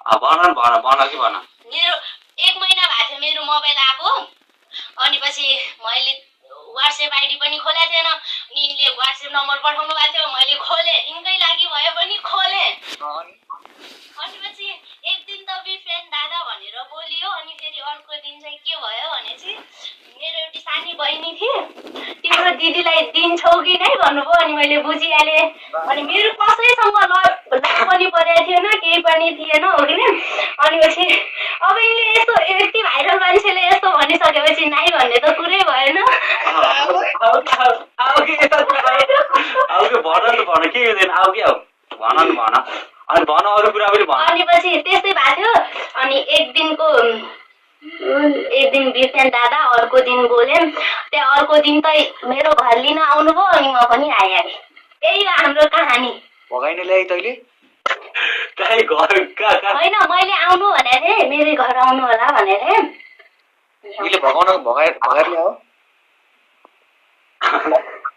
भन भन भन कि भन। मेरो 1 महिना भएको थियो मेरो मोबाइल आएको अनि पछि मैले WhatsApp आइडी पनि खोलेको थिएन यिनले WhatsApp नम्बर पठाउनु भएको थियो मैले खोले यिनकै लागि भयो पनि खोले अनि पछि एक दिन त बिफेन दादा भनेर बोलियो अनि फेरि अर्को दिन चाहिँ के भयो भने चाहिँ मेरो एउटी सानी बहिनी थिए तिम्रो दिदीलाई दिन्छौ कि नै भन्नुभयो अनि मैले बुझिहाले अनि मेरो कसैसँग लड पनि परेको थिएन केही पनि थिएन हो कि अनि पछि अब यिनले यस्तो यति भाइरल मान्छेले यस्तो भनिसकेपछि नाइ भन्ने त कुरै भएन भन के आऊ कि आऊ भन भन अनि भन अरू कुरा पनि भन। अनि पछि त्यस्तै भएको थियो अनि एक दिन बिफेन दादा अर्को दिन बोले त्यहाँ अर्को दिन त मेरो घर लिन आउनुभयो अनि म पनि आइहालेँ यही हो हाम्रो कहानी। भगाइन ल्याए तैँले होइन मैले आउनु भनेको थिएँ मेरै घर आउनु होला भनेर भगाएर ल्यायो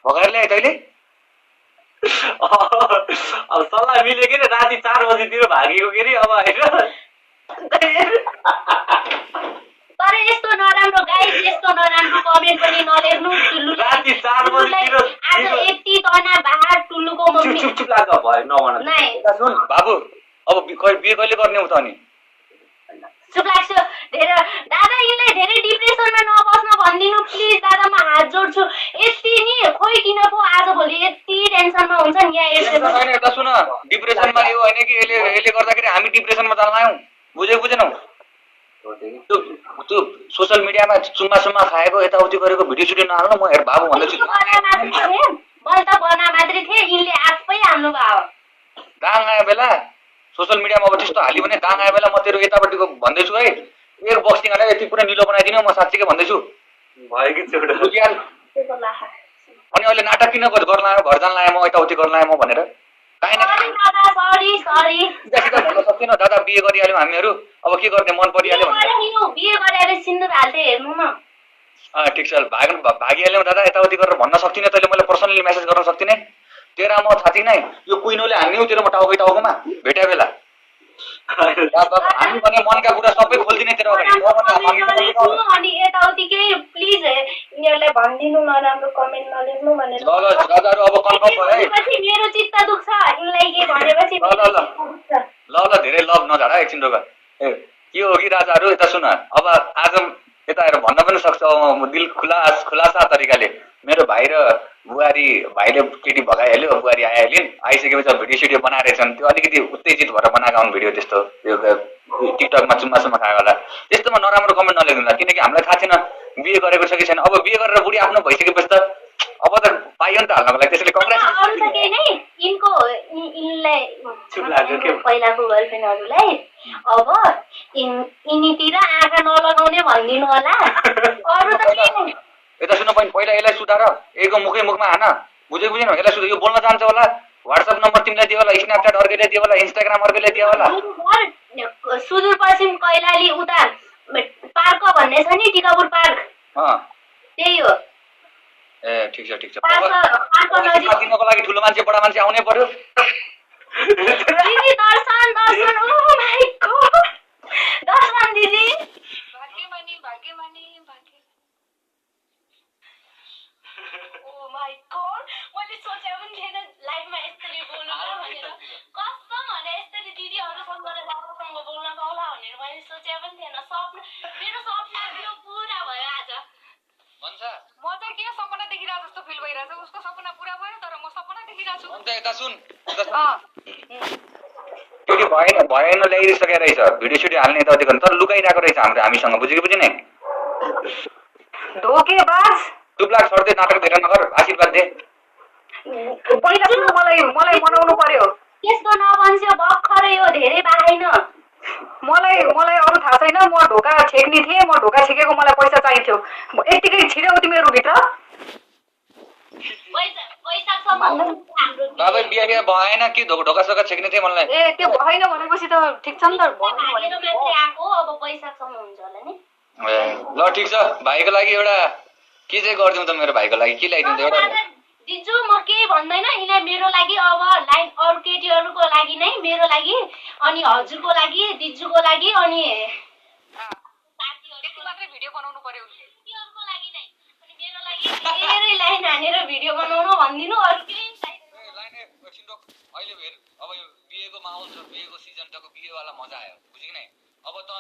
भगाएर ल्याए तैँले अब सल्लाह मिल्यो के राति 4 बजीतिर भागेको के अरे अब होइन तर यस्तो नराम्रो गाइस यस्तो नराम्रो कमेन्ट पनि नलेख्नु टुल्लु राति 4 बजीतिर आज यति तना बाहर टुल्लुको मम्मी चुप लाग भयो नभन नै सुन बाबु अब बिहे कहिले गर्ने हो त अनि चुप लाग्छ धेरै दादा यिनलाई धेरै डिप्रेसनमा नबस्न भनिदिनु प्लिज दादा म हात जोड्छु यति नि खोइ किन पो आज भोलि यति टेन्सनमा हुन्छ नि यहाँ यता सुन डिप्रेसनमा यो होइन कि यसले गर्दाखेरि हामी डिप्रेसनमा जान लाग्यौँ बुझेनौ त्यो सोसियल मिडियामा चुम्मा खाएको यताउति गरेको भिडियो सुडियो नहाल्नु म हेर बाबु भन्दैछु मैले त बना मात्रै थिएँ यिनले आफै हाल्नु भयो गाङ आयो बेला सोसियल मिडियामा अब त्यस्तो हाल्यो भने गाङ आयो बेला म तेरो यतापट्टिको भन्दैछु है एक बक्सिङ हालेर यति पुरै निलो बनाइदिनु म साँच्चीकै भन्दैछु भयो कि बुझिहाल अनि अहिले नाटक किन गर्न आयो घर जान लाग्यो म यताउति गर्न लाग्यो म भनेर सक्दैन दादा बिहे गरिहाल्यौँ हामीहरू अब के गर्ने मन परिहाल्यो ठिक छ भागिहाल्यौँ दादा यताउति गरेर भन्न सक्दिनँ तैँले मैले पर्सनली मेसेज गर्न सक्दिनँ तेरा म थाहा थिएन यो कुइनोले हान्ने तेरो म टाउकोमा भेट्या बेला हामी भने मनका कुरा सबै खोलिदिने तेरो अनि यताउति केही प्लिज यिनीहरूलाई भनिदिनु नराम्रो कमेन्ट नलेख्नु भनेर ल दादाहरू अब कन्फर्म भयो है मेरो चित्त दुख्छ यिनलाई के भनेपछि ल धेरै लभ नझाड है एकछिन रोग ए के हो कि राजाहरू यता सुन अब आज यता आएर भन्न पनि सक्छ दिल खुलासा तरिकाले मेरो भाइ र बुहारी भाइले केटी भगाइहाल्यो बुहारी आइहालिन् आइसकेपछि भिडियो सिडियो बनाइरहेछन् त्यो अलिकति उत्तेजित भएर बनाएका हुन् भिडियो त्यस्तो टिकटकमा चुम्मा खायो होला त्यस्तोमा नराम्रो कमेन्ट नलेख्नु किनकि हामीलाई थाहा छैन बिहे गरेको छ कि छैन अब बिहे गरेर बुढी आफ्नो भइसकेपछि त अब त पाइयो नि त हाल्नको लागि त्यसले पहिलाको गर्लफ्रेन्डहरूलाई अब यिनीतिर आँखा नलगाउने भनिदिनु होला अरू त यता सुन बहिनी पहिला यसलाई सुधार एकको मुखमा हान बुझेनौ यसलाई सुधार यो बोल्न जान्छ होला व्हाट्सएप नम्बर तिमीलाई दियो होला स्न्यापच्याट अर्कैले दियो होला इन्स्टाग्राम अर्कैले दियो होला सुदूरपश्चिम कैलाली उता पार्क भन्ने छ नि टिकापुर पार्क त्यही हो ए ठिक छ दिनको लागि ठुलो मान्छे बडा मान्छे आउनै पर्यो दिदी दर्शन ओ माय गॉड दर्शन दिदी भाग्यमानी ओ माय गॉड मैले सोचे पनि थिएन लाइभमा यसरी बोल्नु भनेर कसम भने यसरी दिदीहरुसँग राम्रोसँग बोल्न पाउला भनेर मैले सोचे पनि थिएन मेरो सपना यो पूरा भयो आज भन्छ म चाहिँ के सपना देखिरहेको जस्तो फिल भइरहेछ उसको सपना पूरा भयो तर म सपना देखिरहेछु अन्त यता सुन त्यो भएन ल्याइसकेको रहेछ भिडियो सिडियो हाल्ने यताउति गर्नु तर लुकाइरहेको रहेछ हामीसँग बुझेन धोकेबाज चुपलाग छोड्दै नाटक धेरै नगर आशीर्वाद दे पहिला मलाई मनाउनु पर्यो त्यस्तो नभन्छ भर्खरै यो धेरै बाहेन मलाई अरू थाहा छैन म ढोका छेक्ने थिएँ म ढोका छेकेको मलाई पैसा चाहिन्थ्यो यतिकै छिर्यौ तिमीहरू भित्र बाबा बिहा भएन कि ढोका सोका छेक्ने थिएँ मलाई ए त्यो भएन भनेपछि त ठिक छ नि त अब पैसासम्म हुन्छ होला नि ल ठिक छ भाइको लागि एउटा के चाहिँ गरिदिउँ त मेरो भाइको लागि के ल्याइदिउँ त एउटा दिजु म केही भन्दैन यिनीलाई मेरो लागि अब लाइन अरू केटीहरूको लागि नै मेरो लागि अनि हजुरको लागि दिजुको लागि अनि त्यति मात्रै भिडियो बनाउनु पर्यो उसले साथीहरूको लागि नै अनि मेरो लागि धेरै लाइन हानेर भिडियो बनाउनु भनिदिनु अरू केही लाइन एकछिन रोक अहिले हेर अब यो बिहेको माहौल छ बिहेको सिजन छ बिहेवाला मजा आयो बुझ्यो कि नै अब त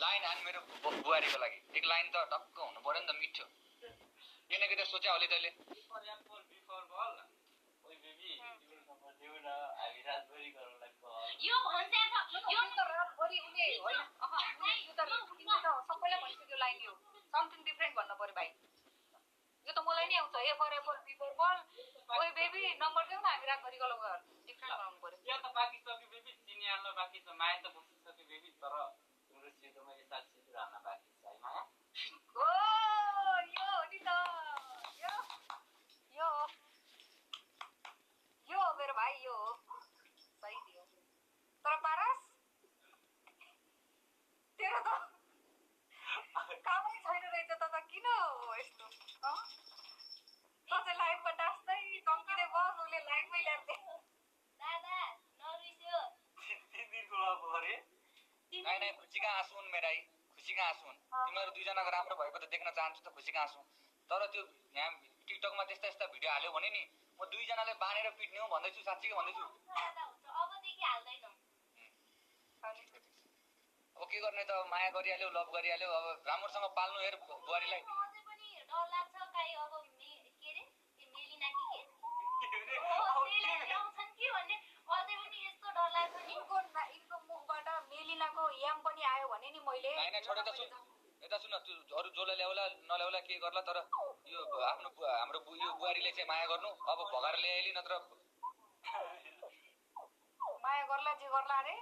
लाइन हान मेरो बुहारीको लागि एक लाइन त टक्क हुनु पर्यो नि त मिठो किन कि त सोच्या होला तैँले यो भन्छ यो त रातभरि उनी होइन सबैलाई भनिसक्यो लाइन यो समथिङ डिफरेन्ट भन्नु पर्यो भाइ यो त मलाई नै आउँछ ए फर एप्पल बी फर बल ओए बेबी नम्बर देऊ न हामी रातभरि गलौ डिफरेन्ट बनाउनु पर्यो यो त बाँकी सक्यो बेबी चिनिहाल्न बाँकी छ माया त बसिसक्यो बेबी तर तिम्रो सिधोमा यो साक्षी हाल्न बाँकी छ है माया ओ यो हो नि त यो यो यो हो मेरो भाइ यो हो सही दियो तर पारस तेरो त कामै छैन रहेछ त किन हो यस्तो त चाहिँ लाइफमा डाँस्दै कम्किँदै बस उसले लाइफमै ल्याउँदै दादा नरिस्यो दिनको अब अरे नाइ नाइ खुसीका आँसु हुन् मेरा खुसीका आँसु हुन् तिमीहरू दुईजनाको राम्रो भएको त देख्न चाहन्छु त खुसीका आँसु तर त्यो यहाँ टिकटकमा त्यस्ता यस्ता भिडियो हाल्यो भने नि म दुईजनाले बाँडेर पिट्ने हो भन्दैछु साँच्चीकै भन्दैछु अबदेखि हाल्दैनौ अब के गर्ने त माया गरिहाल्यो लभ गरिहाल्यो अब राम्रोसँग पाल्नु हेर बुहारीलाई अझै पनि डर लाग्छ काई अब के रे मेलिना कि के ल्याउँछन् कि भन्ने अझै पनि यस्तो डर लाग्छ नि यिनको मुखबाट मेलिनाको याम पनि आयो भने नि मैले नाइ छोडे त सुन यता सुन अरू जसलाई ल्याउला नल्याउला के गर्ला तर यो आफ्नो हाम्रो यो बुहारीले चाहिँ माया गर्नु अब भगाएर ल्याइली नत्र माया गर्ला जे गर्ला अरे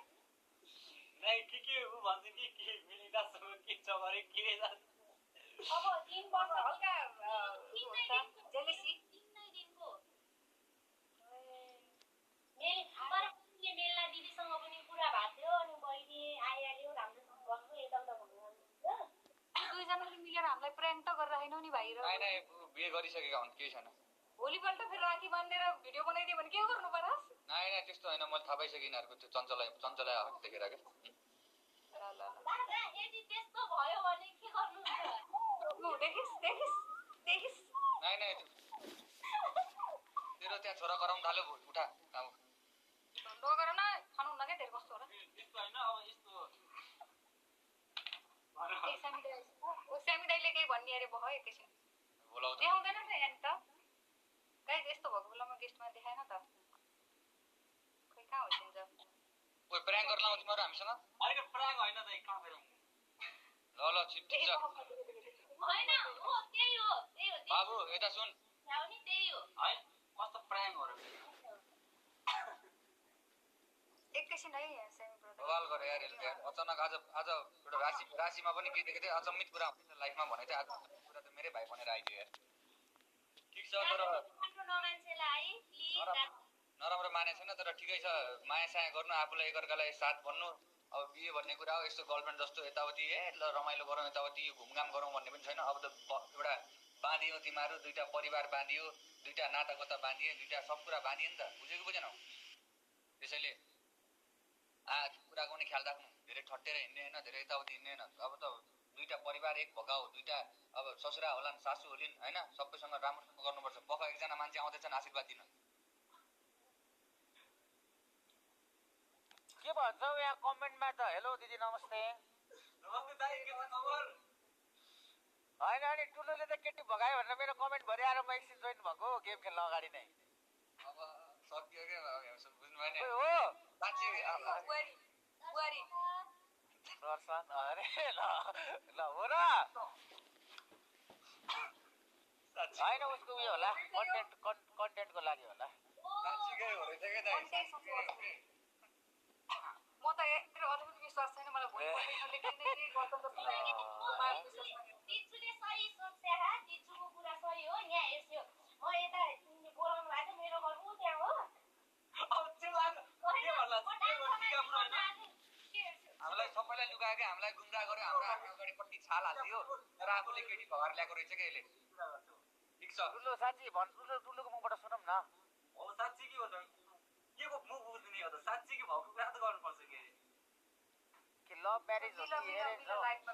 नाइ के उ भन्छ कि के मिलिदासँग के छ अरे के अब 3 वर्ष हल्का जेलेसी 3 दिनको मेला दिदीसँग पनि कुरा भएको थियो अनि बहिनी आइहाल्यो राम्रोसँग गर्नु यताउता भन्नुहुन्छ दुईजनाले मिलेर हामीलाई प्र्याङ्क त गरिरहेनौ नि भाइ र नाइ नाइ बिहे गरिसकेका हुन् केही छैन भोलिपल्ट फेरि राखी बाँधेर भिडियो बनाइदियो भने के गर्नु पर्छ नाइ नाइ त्यस्तो होइन मैले थाहा पाइसकेँ यिनीहरूको त्यो चञ्चला देखेर क्या दादा यदि त्यस्तो भयो भने के गर्नुहुन्छ देखिस नाइ नाइ तेरो त्यहाँ छोरा कराउनु थाल्यो उठा लगेर न खानुहुन्न क्या धेरै कस्तो होला त्यस्तो होइन अब यस्तो स्यामी दाइले केही भन्ने अरे भयो एकैछिन बोलाउ देखाउँदैन त यहाँ त गाइस यस्तो भएको बेलामा गेस्टमा देखाएन त खोइ कहाँ होइन्छ ओइ प्र्याङ्क गर्न लाउँ तिमीहरू हामीसँग होइन प्राङ होइन त कहाँ गरौँ ल ठिक छ हैन हो त्यही हो बाबु यता सुन ल्याउनी त्यही हो है कस्तो प्राङ हो र एकैछिन है स्यामी ब्रदर बवाल गरे यार यसले यार अचानक आज एउटा राशिमा पनि के देखेको थिएँ अचम्मित कुरा हुन्छ लाइफमा भने चाहिँ आज कुरा त मेरै भाइ भनेर आइदियो यार ठिक छ तर नमान्छेलाई प्लिज नराम्रो माने छैन तर ठिकै छ माया साया गर्नु आफूलाई एकअर्कालाई साथ भन्नु अब बिहे भन्ने कुरा हो यस्तो गर्लफ्रेन्ड जस्तो यताउति ल रमाइलो गरौँ यताउति घुमघाम गरौँ भन्ने पनि छैन अब त एउटा बाँधियो तिमीहरू दुईटा परिवार बाँधियो दुईटा नातागोता बाँधियो दुईटा सब कुरा बाँधियो नि त बुझेको बुझेनौ त्यसैले कुराको पनि ख्याल राख्नु धेरै ठट्टेर हिँड्ने होइन धेरै यताउति हिँड्ने होइन अब त दुईटा परिवार एक भगाऊ दुईटा अब ससुरा होलान् सासू होलिन् होइन सबैसँग राम्रोसँग गर्नुपर्छ पख एकजना मान्छे आउँदैछन् आशीर्वाद दिन के भन्छौ यहाँ कमेन्टमा त हेलो दिदी नमस्ते नमस्ते दाइ के छ खबर होइन अनि टुलुले त केटी भगायो भनेर मेरो कमेन्ट भरि आएर म एकछिन जोइन भएको गेम खेल्न अगाडि नै अब सकियो क्या बुझ्नु भयो नि हो साँच्ची बुहारी दर्शन अरे ल हो र होइन उसको उयो होला कन्टेन्टको लागि होला साँच्चीकै हो रहेछ क्या दाइ म त मेरो अझै पनि विश्वास छैन मलाई भोलिपल्ट केही न केही गर्छ जस्तो दिजुले सही सोच्छ हा दिजुको कुरा सही हो यहाँ यसो म यता बोलाउनु भएको थियो मेरो घर उ त्यहाँ हो अब चिल्लान के भन्ला के टिका पुरा हैन हामीलाई सबैलाई लुगायो क्या हामीलाई गुमराह गर्यो हाम्रो अगाडिपट्टि छाल हालिदियो तर आफूले केटी भगाएर ल्याएको रहेछ क्या यसले ठिक छ छ टुल्लु साँच्ची भन् टुल्लुको मुखबाट सुनौँ न अब साँच्ची के हो त के को मुख बुझ्ने हो त साँच्ची के भएको कुरा त गर्नुपर्छ कि लभ म्यारेज हो कि एरेन्ज हो लाइफमा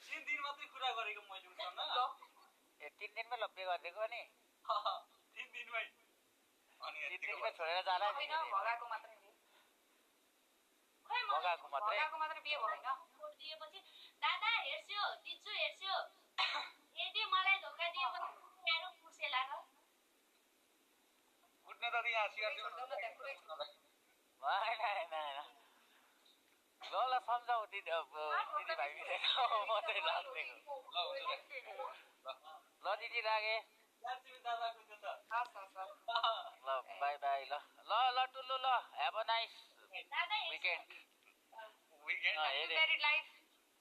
3 दिन मात्रै कुरा गरेको मैले उसँग ए 3 दिनमै लभ बिहे गरिदिएको नि 3 दिनमै अनि 3 दिनमै छोडेर जाला नि होइन भगाएको मात्रै नि खै भगाएको मात्रै भगाएको मात्रै बिहे भएन दिएपछि दादा हेर्छु दिन्छु हेर्छु यदि मलाई धोका दिएपछि मेरो पुर्सेला र उठ्न त यहाँ सियर ल सम्झाउ दिदी भाइ मिलेर मात्रै राखिदिएको ल दिदी राखेँ दादाको त्यो त हस् हस् हस् ल बाई बाई ल ल ल टुल्लु ल हेभ अ नाइस दादा weekend weekend married life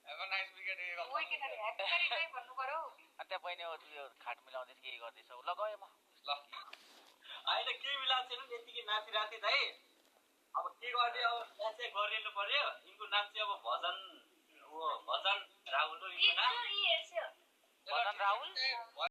have a nice weekend weekend happy married life भन्नु पर्यो अनि त्यहाँ बहिनी यो खाट मिलाउँदैछ के गर्दैछौ ल गएँ म ल अहिले के मिलाएको छैन यतिकै नाचिराथे दाइ अब के गर्ने अब चाहिँ गरिनु पर्यो यिनको नाम चाहिँ अब भजन राहुल हो यिनको नाम हेर्छु भजन राहुल